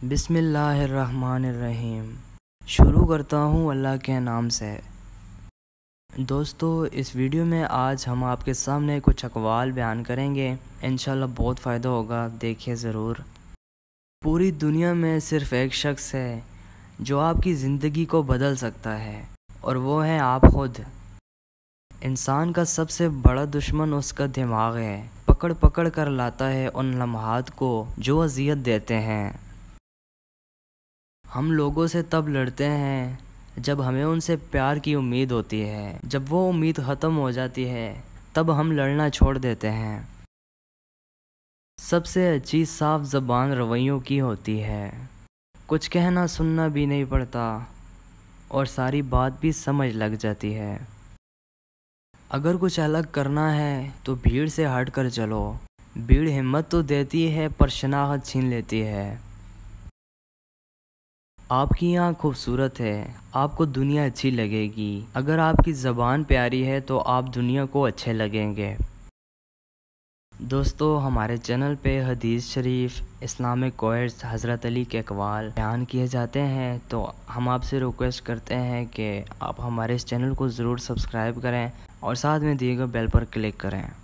बिस्मिल्लाहिर्रहमानिर्रहीम। शुरू करता हूँ अल्लाह के नाम से। दोस्तों, इस वीडियो में आज हम आपके सामने कुछ अक़वाल बयान करेंगे। इंशाल्लाह बहुत फ़ायदा होगा, देखिए ज़रूर। पूरी दुनिया में सिर्फ़ एक शख्स है जो आपकी ज़िंदगी को बदल सकता है, और वो है आप ख़ुद। इंसान का सबसे बड़ा दुश्मन उसका दिमाग है। पकड़ पकड़ कर लाता है उन लम्हात को जो अज़ियत देते हैं। हम लोगों से तब लड़ते हैं जब हमें उनसे प्यार की उम्मीद होती है। जब वो उम्मीद ख़त्म हो जाती है तब हम लड़ना छोड़ देते हैं। सबसे अच्छी साफ ज़बान रवैयों की होती है। कुछ कहना सुनना भी नहीं पड़ता और सारी बात भी समझ लग जाती है। अगर कुछ अलग करना है तो भीड़ से हट कर चलो। भीड़ हिम्मत तो देती है पर शनाख्त छीन लेती है। आपकी आँख खूबसूरत है, आपको दुनिया अच्छी लगेगी। अगर आपकी ज़बान प्यारी है तो आप दुनिया को अच्छे लगेंगे। दोस्तों, हमारे चैनल पे हदीस शरीफ, इस्लामिक कोट्स, हज़रत अली के अक़वाल बयान किए जाते हैं, तो हम आपसे रिक्वेस्ट करते हैं कि आप हमारे इस चैनल को ज़रूर सब्सक्राइब करें और साथ में दिए गए बेल पर क्लिक करें।